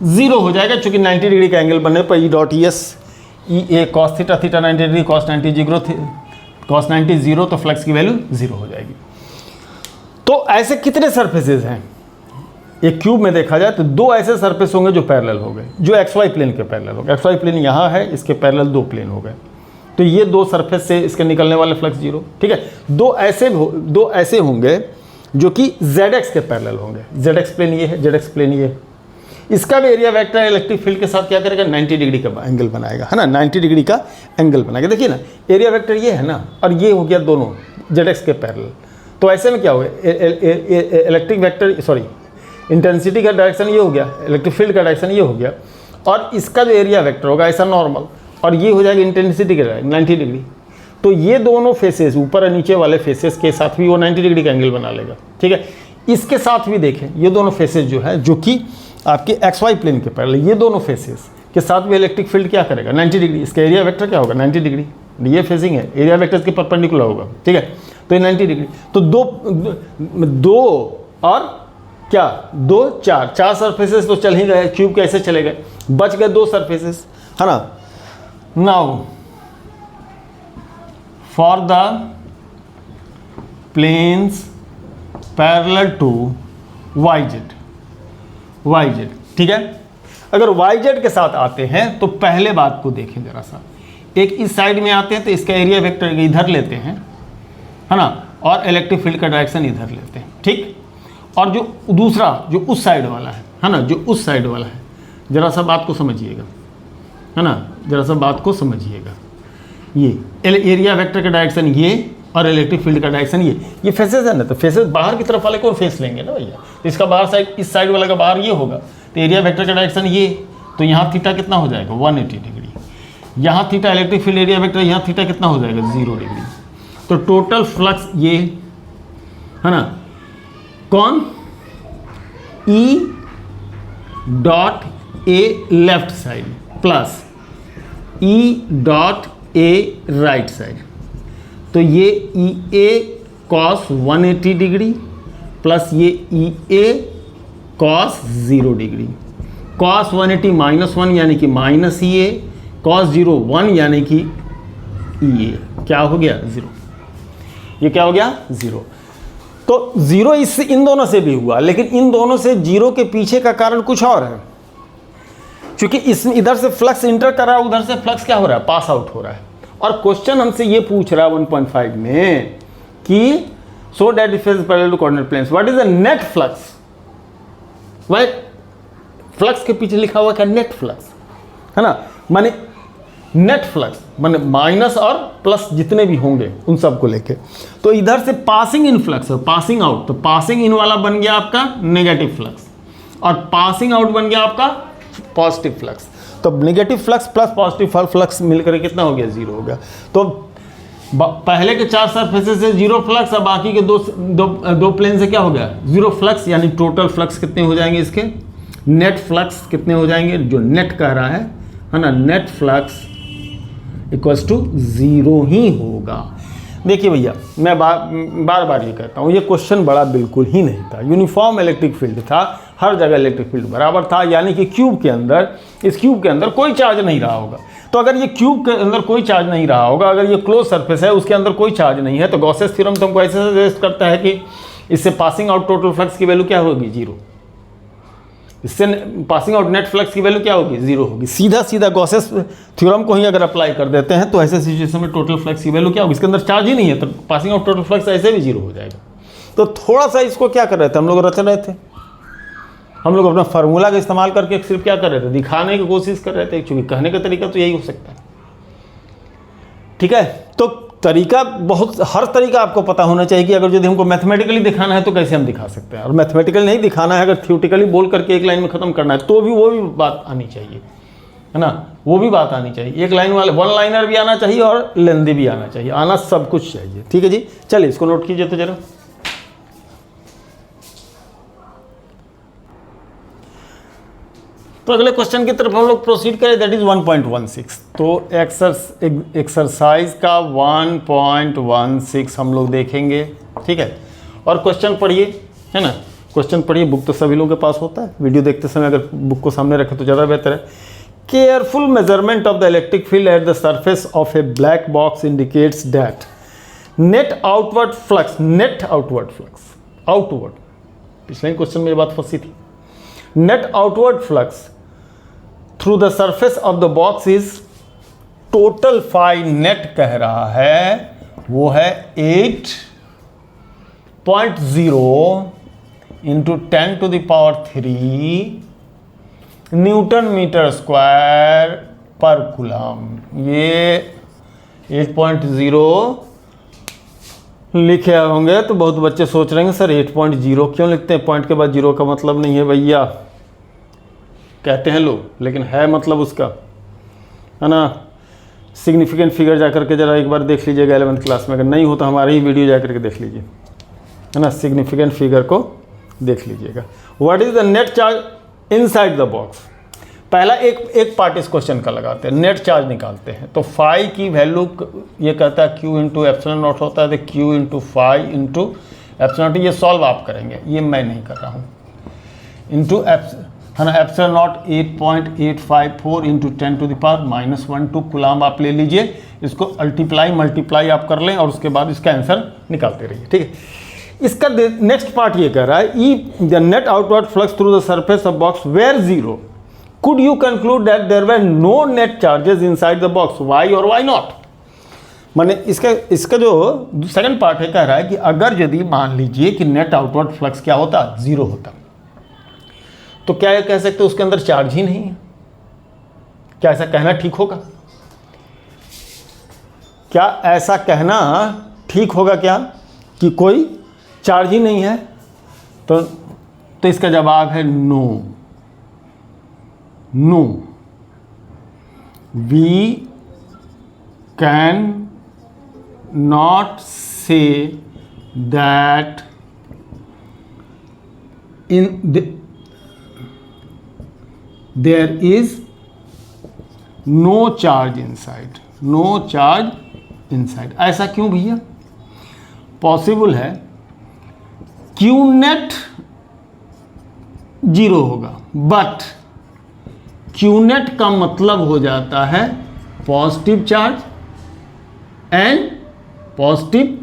zero हो जाएगा, चूंकि 90 डिग्री का एंगल बनने पर E dot ES E A cos theta, theta 90 degree, cos 90 zero, cos 90 zero, तो फ्लक्स की वैल्यू जीरो हो जाएगी। तो ऐसे कितने सरफेसेस हैं एक क्यूब में देखा जाए, तो दो ऐसे सरफेस होंगे जो पैरेलल हो गए, जो XY प्लेन के पैरेलल हो गए। XY प्लेन यहाँ है, इसके पैरेलल दो प्लेन हो गए, तो ये दो सरफेस से इसके निकलने वाले फ्लक्स जीरो, ठीक है। दो ऐसे होंगे जो कि ZX के पैरेलल होंगे, ZX प्लेन ये है, ZX प्लेन ये है। इसका भी एरिया वेक्टर इलेक्ट्रिक फील्ड के साथ क्या करेगा, 90 डिग्री का एंगल बनाएगा, है ना, 90 डिग्री का एंगल बनाएगा। देखिए ना, एरिया वेक्टर ये है ना, और ये हो गया दोनों ZX के पैरेलल। तो ऐसे में क्या हो गया, इलेक्ट्रिक वेक्टर, सॉरी, इंटेंसिटी का डायरेक्शन ये हो गया, इलेक्ट्रिक फील्ड का डायरेक्शन ये हो गया, और इसका जो एरिया वेक्टर होगा ऐसा नॉर्मल, और ये हो जाएगा इंटेंसिटी का 90 डिग्री। तो ये दोनों फेसेस, ऊपर और नीचे वाले फेसेस के साथ भी वो 90 डिग्री का एंगल बना लेगा, ठीक है। इसके साथ भी देखें, ये दोनों फेसेस जो है, जो कि आपके XY प्लेन के पैरेलल, ये दोनों फेसेस के साथ भी इलेक्ट्रिक फील्ड क्या करेगा, 90 डिग्री। इसका एरिया वेक्टर क्या होगा, 90 डिग्री, ये फेसिंग है, एरिया वेक्टर के परपेंडिकुलर होगा, ठीक है। तो ये 90 डिग्री, तो दो और क्या, दो चार सरफेसेस तो चल ही गए, क्यूब कैसे चले गए, बच गए दो सरफेसेस, है ना। Now for the planes parallel to YZ, ठीक है। अगर YZ के साथ आते हैं तो पहले बात को देखें जरा सा, एक इस साइड में आते हैं तो इसका एरिया वेक्टर इधर लेते हैं, है ना, और इलेक्ट्रिक फील्ड का डायरेक्शन इधर लेते हैं, ठीक। और जो दूसरा, जो उस साइड वाला है ना, जो उस साइड वाला है, जरा सा बात को समझिएगा, है ना, जरा सा बात को समझिएगा। ये एरिया वेक्टर का डायरेक्शन ये, और इलेक्ट्रिक फील्ड का डायरेक्शन ये फेसेस है ना, तो फेसेस बाहर की तरफ वाले को फेस लेंगे ना भैया, तो इसका बाहर साइड, इस साइड वाला का बाहर ये होगा, तो एरिया वेक्टर का डायरेक्शन ये, तो यहाँ थीटा कितना हो जाएगा, 180 डिग्री। यहाँ theta electric field area vector, यहाँ थीटा कितना हो जाएगा, 0 डिग्री। तो टोटल फ्लक्स ये है ना, कौन, E dot A left side plus E dot A right side, तो ये ई ए कॉस 180 डिग्री प्लस ये ई ए कॉस 0 डिग्री, कॉस 180 -1 यानी कि माइनस ई ए, कॉस 0 1 यानी कि ई ए, क्या हो गया 0, ये क्या हो गया 0। तो जीरो इससे इन दोनों से भी हुआ, लेकिन इन दोनों से जीरो के पीछे का कारण कुछ और है, क्योंकि इस इधर से फ्लक्स इंटर कर रहा है, उधर से फ्लक्स क्या हो रहा है, पास आउट हो रहा है। और क्वेश्चन हमसे ये पूछ रहा है 1.5 में कि so that if is parallel to coordinate planes what is the net flux. वह फ्लक्स के पीछे लिखा हुआ क्या, नेट फ्लक्स है ना, माने नेट फ्लक्स माने माइनस और प्लस जितने भी होंगे उन सबको लेके। तो इधर से पासिंग इन फ्लक्स है, पासिंग आउट, तो पासिंग इन वाला बन गया आपका नेगेटिव फ्लक्स और पासिंग आउट बन गया आपका पॉजिटिव फ्लक्स। तो negative flux plus positive flux मिलकर कितना हो गया, जीरो हो गया। तो पहले के 4 सरफेसेस से जीरो फ्लक्स और बाकी के दो प्लेन से क्या हो गया, जीरो फ्लक्स, यानी टोटल फ्लक्स कितने हो जाएंगे इसके, नेट फ्लक्स कितने हो जाएंगे, जो नेट कह रहा है ना, net flux equals to zero ही होगा। देखिए भैया, मैं बार बार ये कहता हूँ, ये क्वेश्चन बड़ा बिल्कुल ही नहीं था, यूनिफॉर्म इलेक्ट्रिक फील्ड था, हर जगह इलेक्ट्रिक फील्ड बराबर था, यानी कि क्यूब के अंदर, इस क्यूब के अंदर कोई चार्ज नहीं रहा होगा। तो अगर ये क्यूब के अंदर कोई चार्ज नहीं रहा होगा, अगर ये क्लोज सरफेस है उसके अंदर कोई चार्ज नहीं है, तो गॉसेस थ्योरम तुमको ऐसे सजेस्ट करता है कि इससे पासिंग आउट टोटल फ्लक्स की वैल्यू क्या होगी, जीरो। इससे पासिंग आउट नेट फ्लक्स की वैल्यू क्या होगी, जीरो होगी। सीधा सीधा गॉसेस थ्योरम को ही अगर अप्लाई कर देते हैं तो ऐसे सिचुएशन में टोटल फ्लक्स की वैल्यू क्या होगी, इसके अंदर चार्ज ही नहीं है, तो पासिंग आउट टोटल फ्लक्स ऐसे भी जीरो हो जाएगा। तो थोड़ा सा इसको क्या कर रहे थे हम लोग, रच रहे थे, हम लोग अपना फार्मूला का इस्तेमाल करके सिर्फ क्या कर रहे थे, दिखाने की कोशिश कर रहे थे, क्योंकि कहने का तरीका तो यही हो सकता है। ठीक है, तो तरीका बहुत, हर तरीका आपको पता होना चाहिए कि अगर यदि हमको मैथमेटिकली दिखाना है तो कैसे हम दिखा सकते हैं, और मैथमेटिकली नहीं दिखाना है, अगर थ्योरेटिकली बोल करके एक लाइन में ख़त्म करना है तो भी वो भी बात आनी चाहिए, है ना, वो भी बात आनी चाहिए। एक लाइन वाले वन लाइनर भी आना चाहिए और लेंदी भी आना चाहिए, आना सब कुछ चाहिए। ठीक है जी, चलिए इसको नोट कीजिए तो जरा। तो अगले क्वेश्चन की तरफ हम लोग प्रोसीड करें, दैट इज 1.16। तो एक्सरसाइज का 1.16 हम लोग देखेंगे। ठीक है, और क्वेश्चन पढ़िए, है ना, क्वेश्चन पढ़िए, बुक तो सभी लोगों के पास होता है, वीडियो देखते समय अगर बुक को सामने रखें तो ज़्यादा बेहतर है। Careful measurement of the electric field at the surface of a black box indicates that net outward flux, net outward flux, outward, पिछले क्वेश्चन में ये बात फंसी थी, net outward flux through the surface of the box is total phi net कह रहा है, वो है 8.0 इंटू 10⁻³ न्यूटन मीटर स्क्वायर पर कूलम। ये 8.0 लिखे होंगे तो बहुत बच्चे सोच रहे हैं सर 8.0 क्यों लिखते हैं, पॉइंट के बाद जीरो का मतलब नहीं है भैया, कहते हैं लोग, लेकिन है मतलब उसका, है ना। सिग्निफिकेंट फिगर जा करके जरा एक बार देख लीजिएगा 11th क्लास में, अगर नहीं हो तो हमारे ही वीडियो जा करके देख लीजिए, है ना, सिग्निफिकेंट फिगर को देख लीजिएगा। What is the net charge inside the box, पहला एक पार्ट इस क्वेश्चन का लगाते हैं, नेट चार्ज निकालते हैं। तो फाई की वैल्यू ये कहता है Q इंटू एप्सिलॉन नॉट होता है, तो Q into phi into epsilon naught, ये सॉल्व आप करेंगे, ये मैं नहीं कर रहा हूँ, इंटू है ना, एप्सिलॉन नॉट 8.854 इंटू 10⁻⁻² कूलम आप ले लीजिए, इसको मल्टीप्लाई आप कर लें और उसके बाद इसका आंसर निकालते रहिए। ठीक है, इसका नेक्स्ट पार्ट ये कह रहा है, E the net outward flux through the surface of box were zero, could you conclude that there were no net charges inside the box, why or why not। माने इसका जो सेकंड पार्ट है कह रहा है कि अगर यदि मान लीजिए कि नेट आउटवर्ड फ्लक्स क्या होता, जीरो होता, तो क्या ये कह सकते उसके अंदर चार्ज ही नहीं है, क्या ऐसा कहना ठीक होगा, क्या ऐसा कहना ठीक होगा क्या कि कोई चार्ज ही नहीं है, तो इसका जवाब है no. No, we can not say that there is no charge inside, no charge inside। ऐसा क्यों भैया, पॉसिबल है Q नेट जीरो होगा, बट क्यूनेट का मतलब हो जाता है positive charge and positive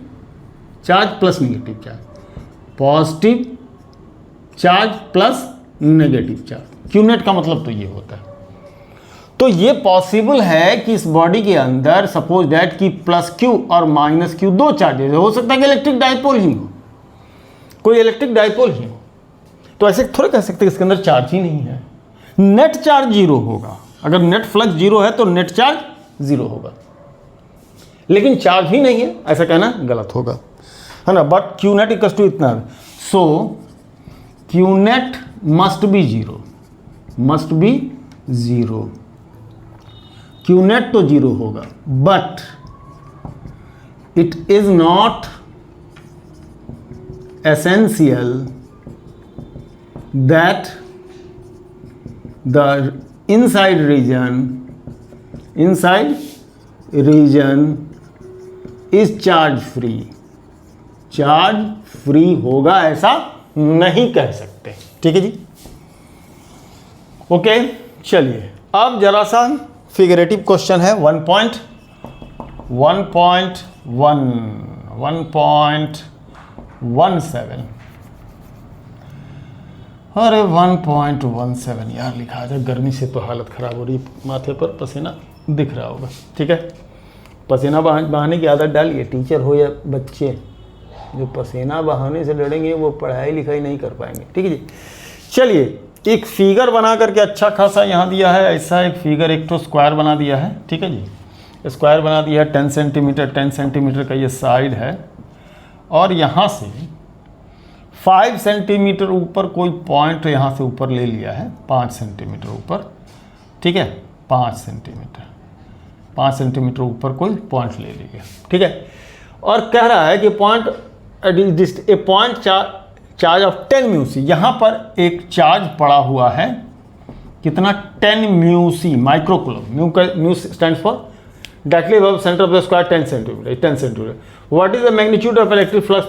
charge plus negative charge, positive charge plus negative charge. Q net का मतलब तो ये होता है। तो ये पॉसिबल है कि इस बॉडी के अंदर सपोज दैट कि प्लस क्यू और माइनस क्यू दो चार्जेस हो सकता है कि इलेक्ट्रिक डाइपोल ही हो, कोई इलेक्ट्रिक डाइपोल ही हो। तो ऐसे थोड़े कह सकते इसके अंदर चार्ज ही नहीं है। नेट चार्ज जीरो होगा, अगर नेट फ्लक्स जीरो है तो नेट चार्ज जीरो होगा, लेकिन चार्ज ही नहीं है ऐसा कहना गलत होगा, है ना। But Q net equals to इतना, so Q net must be zero, must be zero. Q net तो जीरो होगा, but it is not essential that the inside region is charge free। Charge free होगा ऐसा नहीं कह सकते, ठीक है जी। ओके, चलिए अब जरा सा फिगरेटिव क्वेश्चन है 1.17। अरे 1.17 यार लिखा जाए, गर्मी से तो हालत ख़राब हो रही है, माथे पर पसीना दिख रहा होगा, ठीक है। पसीना बहाने की आदत डालिए, टीचर हो या बच्चे, जो पसीना बहाने से लड़ेंगे वो पढ़ाई लिखाई नहीं कर पाएंगे, ठीक है जी। चलिए एक फिगर बना करके अच्छा खासा यहाँ दिया है, ऐसा एक फिगर, एक तो स्क्वायर बना दिया है, ठीक है जी। स्क्वायर बना दिया है 10 सेंटीमीटर का ये साइड है, और यहाँ से 5 सेंटीमीटर ऊपर कोई पॉइंट यहाँ से ऊपर ले लिया है, 5 सेंटीमीटर ऊपर, ठीक है, 5 सेंटीमीटर ऊपर कोई पॉइंट ले लिया, ठीक है। और कह रहा है कि पॉइंट चार्ज ऑफ 10 म्यूसी, यहाँ पर एक चार्ज पड़ा हुआ है, कितना, 10 Meucci microcoulomb. Mu stands for directly above centre of the square 10 centimetre. What is the magnitude of electric flux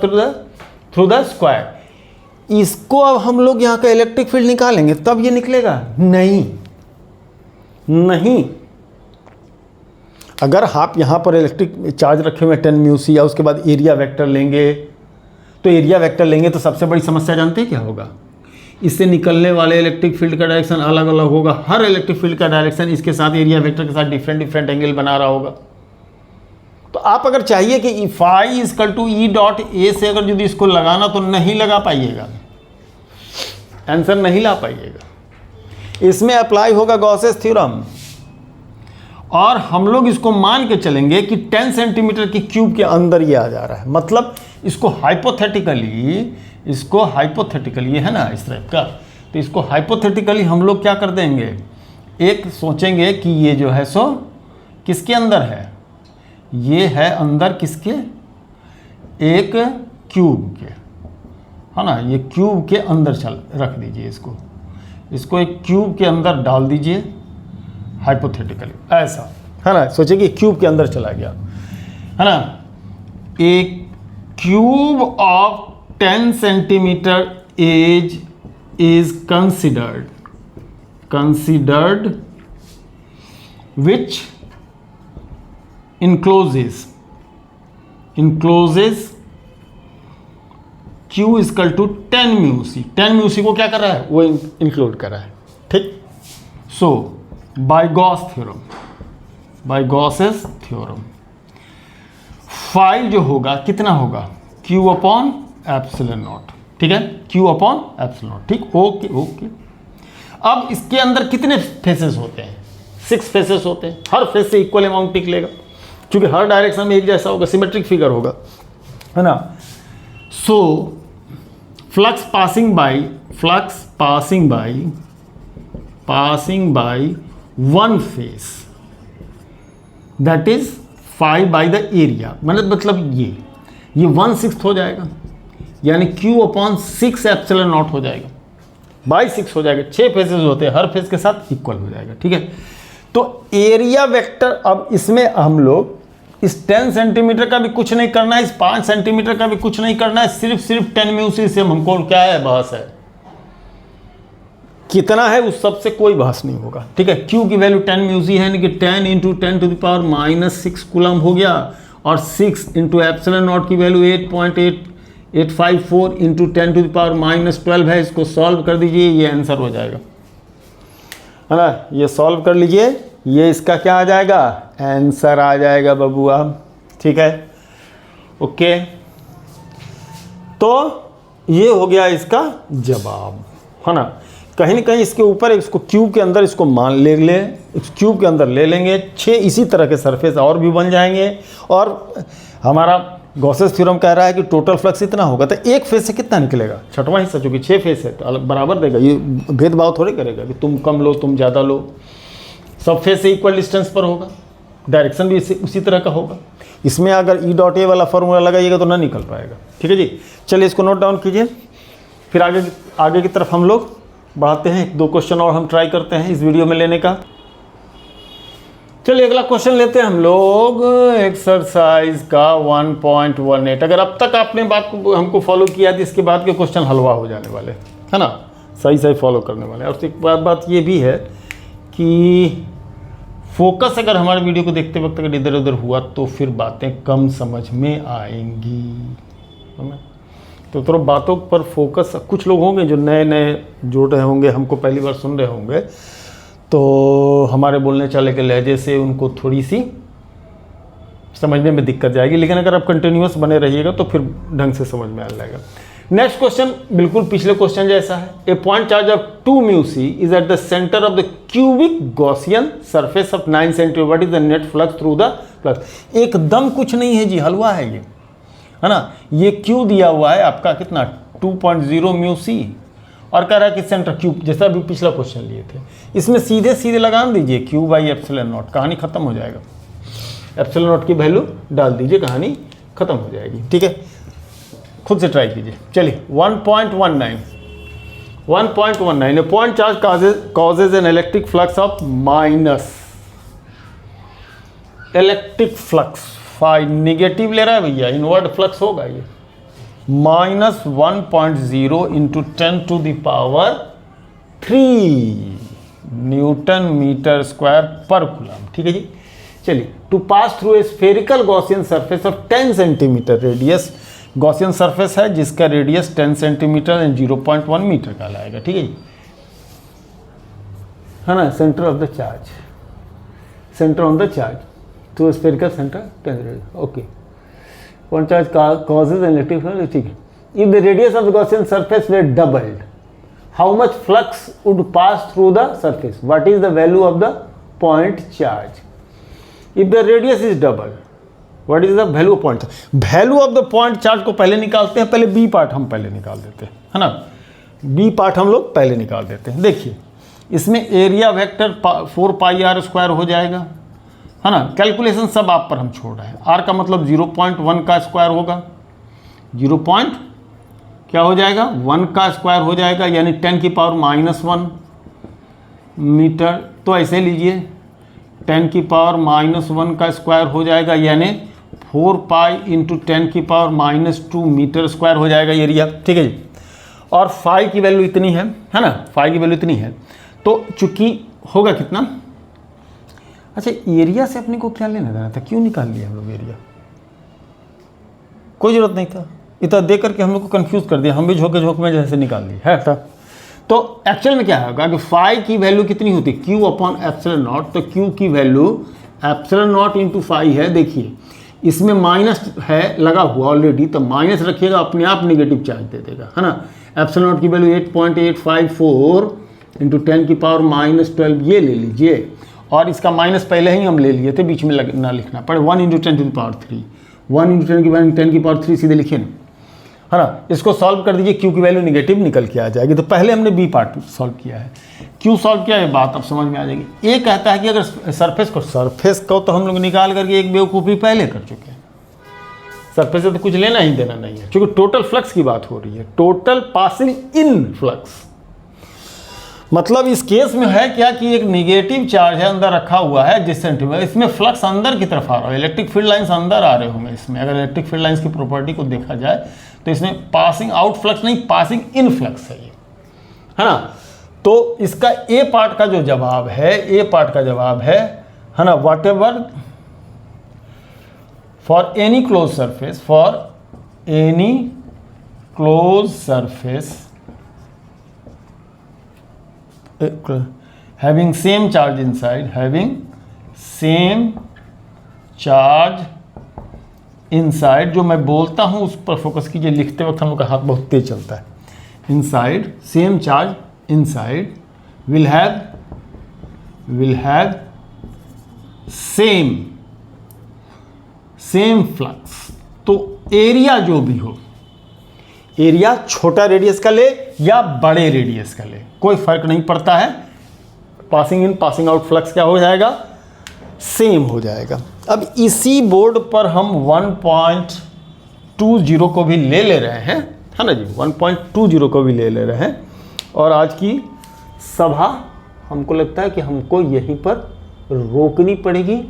through the square. इसको अब हम लोग यहाँ का इलेक्ट्रिक फील्ड निकालेंगे तब ये निकलेगा, नहीं। अगर आप यहाँ पर इलेक्ट्रिक चार्ज रखे हुए 10 म्यूसी, या उसके बाद एरिया वेक्टर लेंगे, तो सबसे बड़ी समस्या जानते हैं क्या होगा, इससे निकलने वाले इलेक्ट्रिक फील्ड का डायरेक्शन अलग अलग होगा। हर इलेक्ट्रिक फील्ड का डायरेक्शन इसके साथ एरिया वेक्टर के साथ डिफरेंट एंगल बना रहा होगा। तो आप अगर चाहिए कि phi equal to E dot A से अगर यदि इसको लगाना तो नहीं लगा पाइएगा, आंसर नहीं ला पाइएगा। इसमें अप्लाई होगा गॉसेस थ्योरम, और हम लोग इसको मान के चलेंगे कि 10 सेंटीमीटर की क्यूब के अंदर ये आ जा रहा है। मतलब इसको हाइपोथेटिकली है ना इस टाइप का, तो इसको हाइपोथेटिकली हम लोग क्या कर देंगे, एक सोचेंगे कि ये जो है सो किसके अंदर है, ये है अंदर किसके, एक क्यूब के, है ना। ये क्यूब के अंदर रख दीजिए, इसको एक क्यूब के अंदर डाल दीजिए हाइपोथेटिकली, ऐसा है ना। सोचिए कि क्यूब के अंदर चला गया, है ना। एक cube of 10 centimetre edge is considered which encloses Q equal to 10 mu C. 10 mu C को क्या कर रहा है, वो इंक्लूड कर रहा है, ठीक। सो बाय गॉसेस थ्योरम फाई जो होगा कितना होगा, Q अपॉन एप्सिलॉन नॉट, ठीक है, Q अपॉन एप्सिलॉन नॉट, ठीक। ओके। अब इसके अंदर कितने फेसेस होते हैं, 6 फेसेस होते हैं। हर फेस से इक्वल अमाउंट निकलेगा, क्योंकि हर डायरेक्शन में एक जैसा होगा, सिमेट्रिक फिगर होगा, है ना। So flux passing by one face, that is 5 by the area, मतलब ये 1/6 हो जाएगा, यानी Q अपॉन 6 एप्सिलॉन नॉट हो जाएगा, बाई 6 हो जाएगा। 6 फेसेस होते हैं, हर फेस के साथ इक्वल हो जाएगा, ठीक है। तो एरिया वेक्टर, अब इसमें हम लोग इस 10 सेंटीमीटर का भी कुछ नहीं करना है, इस 5 सेंटीमीटर का भी कुछ नहीं करना है, सिर्फ 10 म्यूसी से हमको क्या है, बहस है, कितना है उस सब से कोई बहस नहीं होगा, ठीक है। Q की वैल्यू 10 म्यूसी है, यानी कि 10 × 10⁻⁻⁶ कूलम हो गया, और 6 × एप्सिलॉन नॉट की value 8.8 854 into 10 to the power -12 है, इसको सॉल्व कर दीजिए, ये आंसर हो जाएगा, है ना। ये सॉल्व कर लीजिए, ये इसका क्या आ जाएगा, आंसर आ जाएगा बबुआ, ठीक है, ओके। तो ये हो गया इसका जवाब, है ना। कहीं ना कहीं इसके ऊपर इसको क्यूब के अंदर इसको मान ले इस क्यूब के अंदर ले लेंगे, 6 इसी तरह के सरफेस और भी बन जाएंगे। और हमारा गॉसेस थ्योरम कह रहा है कि टोटल फ्लक्स इतना होगा, तो एक फेस से कितना निकलेगा, छठवां हिस्सा, चूंकि 6 फेस है तो अलग बराबर देगा, ये भेदभाव थोड़े करेगा कि तुम कम लो तुम ज़्यादा लो, सब फेस से इक्वल डिस्टेंस पर होगा, डायरेक्शन भी उसी तरह का होगा। इसमें अगर ई डॉट ए वाला फॉर्मूला लगाइएगा तो ना निकल पाएगा, ठीक है जी। चलिए इसको नोट डाउन कीजिए, फिर आगे की तरफ हम लोग बढ़ाते हैं। 1-2 क्वेश्चन और हम ट्राई करते हैं इस वीडियो में लेने का। चलिए अगला क्वेश्चन लेते हैं हम लोग, एक्सरसाइज का 1.18। अगर अब तक आपने बात को हमको फॉलो किया तो इसके बाद के क्वेश्चन हलवा हो जाने वाले, है ना, सही फॉलो करने वाले। और एक बात ये भी है कि फोकस अगर हमारे वीडियो को देखते वक्त अगर इधर उधर हुआ तो फिर बातें कम समझ में आएंगी, है ना। तो थोड़ा बातों पर फोकस, कुछ लोग होंगे जो नए नए जुड़ रहे होंगे, हमको पहली बार सुन रहे होंगे, तो हमारे बोलने चाले के लहजे से उनको थोड़ी सी समझने में दिक्कत जाएगी, लेकिन अगर आप कंटिन्यूअस बने रहिएगा तो फिर ढंग से समझ में आने लगेगा। नेक्स्ट क्वेश्चन बिल्कुल पिछले क्वेश्चन जैसा है। A point charge of 2 μc is at the centre of the cubic Gaussian surface of 9 centimetre, what is the net flux through the flux. एकदम कुछ नहीं है जी, हलवा है ये, है ना। ये क्यू दिया हुआ है आपका कितना 2.0 μc और कह रहा है कि सेंटर क्यूब, जैसा अभी पिछला क्वेश्चन लिए थे, इसमें सीधे सीधे लगा दीजिए क्यू बाई एप्सिलॉन नॉट, कहानी खत्म हो जाएगा। एप्सिलॉन नॉट की वैल्यू डाल दीजिए, कहानी खत्म हो जाएगी, ठीक है। खुद से ट्राई कीजिए। चलिए 1.19 a point charge causes an electric flux of minus electric flux, phi negative ले रहा है भैया, इनवर्ड फ्लक्स होगा ये, -1.0 into 10 to the power 3 newton metre square पर कूलम, ठीक है जी। चलिए, to pass through a spherical Gaussian surface of 10 centimetre radius, Gaussian surface है जिसका रेडियस 10 सेंटीमीटर एंड 0.1 मीटर का लाएगा, ठीक है जी, है ना। Centre of the charge, centre on the charge to spherical centre 10, okay. Point charge causes an electric flux, ठीक है। If the radius of the Gaussian surface were doubled, how much flux would pass through the surface, what is the value of the point charge. If the radius is double, what is the value of point, value of the point charge को पहले निकालते हैं, पहले बी पार्ट हम पहले निकाल देते हैं, है ना। बी पार्ट हम लोग पहले निकाल देते हैं। देखिए इसमें एरिया वेक्टर 4πr² हो जाएगा, है ना। कैलकुलेशन सब आप पर हम छोड़ रहे हैं। आर का मतलब 0.1 का स्क्वायर होगा, 0. क्या हो जाएगा 1 का स्क्वायर हो जाएगा, यानी 10 की पावर -1 मीटर। तो ऐसे लीजिए 10 की पावर -1 का स्क्वायर हो जाएगा, यानी 4π इंटू 10 की पावर -2 मीटर स्क्वायर हो जाएगा एरिया, ठीक है जी। और फाई की वैल्यू इतनी है ना, फाई की वैल्यू इतनी है, तो चूंकि होगा कितना, अच्छा एरिया से अपने को क्या लेना देना था, क्यों निकाल लिया हम लोग एरिया, कोई जरूरत नहीं था, इतना दे करके हम लोग को कंफ्यूज कर दिया, हम भी झोंके झोंक में जैसे निकाल दिए है था। तो एक्चुअल में क्या होगा कि फाई की वैल्यू कितनी होती है, Q अपॉन एप्सिलॉन नॉट, तो Q की value epsilon naught into phi है। देखिए इसमें माइनस है लगा हुआ ऑलरेडी, तो माइनस रखिएगा अपने आप नेगेटिव चार्ज दे देगा, है ना। एप्सिलॉन नॉट की वैल्यू 8.854 इंटू 10 की पावर -12, ये ले लीजिए, और इसका माइनस पहले ही हम ले लिए थे, बीच में ना लिखना पड़े। 1 into 10 to the power 3, 1 into 10 की पावर 3 सीधे लिखिए ना, है ना। इसको सॉल्व कर दीजिए, क्यू की वैल्यू निगेटिव निकल के आ जाएगी। तो पहले हमने बी पार्ट सॉल्व किया है, क्यू सॉल्व किया है, बात अब समझ में आ जाएगी। ये कहता है कि अगर सरफेस को तो हम लोग निकाल करके एक बेवकूफ़ी पहले कर चुके हैं, सरफेस से तो कुछ लेना ही देना नहीं है, क्योंकि टोटल फ्लक्स की बात हो रही है, टोटल पासिंग इन फ्लक्स। मतलब इस केस में है क्या कि एक नेगेटिव चार्ज है अंदर रखा हुआ है जिस सेंटीमीटर, इसमें फ्लक्स अंदर की तरफ आ रहा है, इलेक्ट्रिक फील्ड लाइंस अंदर आ रहे होंगे इसमें। अगर इलेक्ट्रिक फील्ड लाइंस की प्रॉपर्टी को देखा जाए तो इसमें पासिंग आउट फ्लक्स नहीं, पासिंग इन फ्लक्स है ये, है ना। तो इसका ए पार्ट का जो जवाब है, ए पार्ट का जवाब है ना, what ever for any close surface, for any close surface having same charge inside, having same charge inside, जो मैं बोलता हूँ उस पर फोकस कीजिए, लिखते वक्त हम लोग का हाथ बहुत तेज चलता है। inside, same charge inside will have same flux। तो एरिया जो भी हो, एरिया छोटा रेडियस का ले या बड़े रेडियस का ले, कोई फर्क नहीं पड़ता है, passing in passing out flux क्या हो जाएगा, सेम हो जाएगा। अब इसी बोर्ड पर हम 1.20 को भी ले रहे हैं, है ना जी, 1.20 को भी ले रहे हैं। और आज की सभा हमको लगता है कि हमको यहीं पर रोकनी पड़ेगी।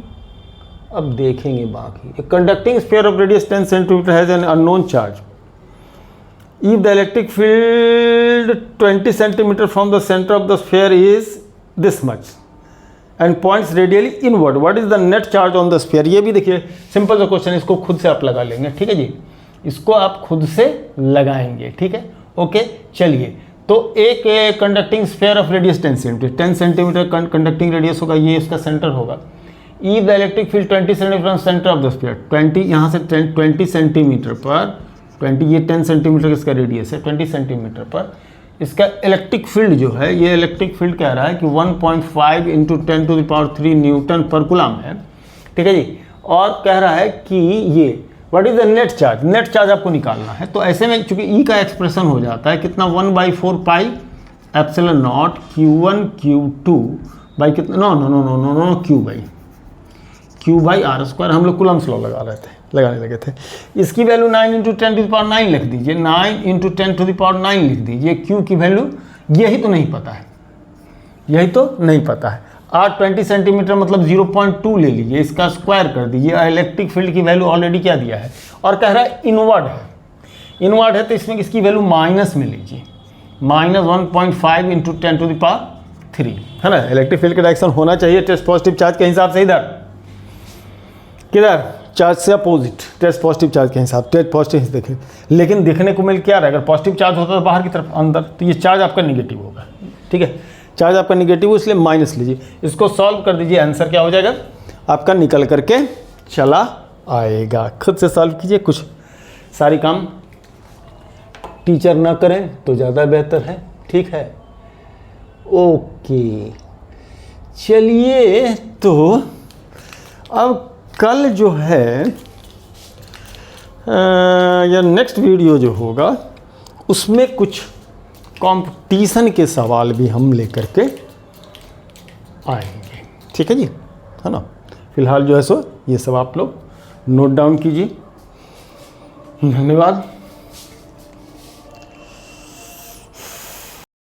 अब देखेंगे बाकी। A conducting sphere of radius 10 centimetre has an unknown charge. If the electric field 20 centimeter from the center of the sphere is this much and points radially inward, what is the net charge on the sphere? ये भी देखिए सिंपल सा क्वेश्चन, इसको खुद से आप लगा लेंगे, ठीक है जी, इसको आप खुद से लगाएंगे, ठीक है, ओके। चलिए, तो एक conducting sphere of radius 10 centimetre conducting radius होगा, ये इसका सेंटर होगा। If the electric field 20 centimetre from centre of the sphere, 20 यहाँ से 20 सेंटीमीटर पर 20, ये 10 सेंटीमीटर इसका रेडियस है, 20 सेंटीमीटर पर इसका इलेक्ट्रिक फील्ड जो है, ये इलेक्ट्रिक फील्ड कह रहा है कि 1.5 × 10⁻³ न्यूटन पर कूलम है, ठीक है जी। और कह रहा है कि ये what is the net charge, net charge आपको निकालना है। तो ऐसे में चूंकि ई का एक्सप्रेशन हो जाता है कितना, 1/4 pi epsilon not Q1 Q2 by कितना, नो Q बाई R²। हम लोग कूलम्स लॉ लगाने लगे थे। इसकी वैल्यू 9 × 10⁻9 लिख दीजिए, 9 × 10⁻9 लिख दीजिए। Q की वैल्यू यही तो नहीं पता है, यही तो नहीं पता है। R 20 सेंटीमीटर मतलब 0.2 ले लीजिए, इसका स्क्वायर कर दीजिए। इलेक्ट्रिक फील्ड की वैल्यू ऑलरेडी क्या दिया है, और कह रहा है इनवर्ड है, इनवर्ड है तो इसमें इसकी वैल्यू माइनस में लीजिए, -1.5 × 10⁻3, है ना। इलेक्ट्रिक फील्ड का डायरेक्शन होना चाहिए टेस्ट पॉजिटिव चार्ज के हिसाब से, इधर किधर, चार्ज से अपोजिट, टेस्ट पॉजिटिव चार्ज के हिसाब, टेस्ट पॉजिटिव देखें। लेकिन देखने को मिल क्या रहा है, अगर पॉजिटिव चार्ज होता तो बाहर की तरफ अंदर, तो ये चार्ज आपका निगेटिव होगा, ठीक है, चार्ज आपका निगेटिव हो, इसलिए माइनस लीजिए। इसको सॉल्व कर दीजिए, आंसर क्या हो जाएगा आपका, निकल करके चला आएगा। खुद से सॉल्व कीजिए, कुछ सारी काम टीचर ना करें तो ज़्यादा बेहतर है, ठीक है, ओके। चलिए, तो अब कल जो है या नेक्स्ट वीडियो जो होगा उसमें कुछ कंपटीशन के सवाल भी हम लेकर के आएंगे, ठीक है जी, है ना। फिलहाल जो है सो ये सब आप लोग नोट डाउन कीजिए। धन्यवाद।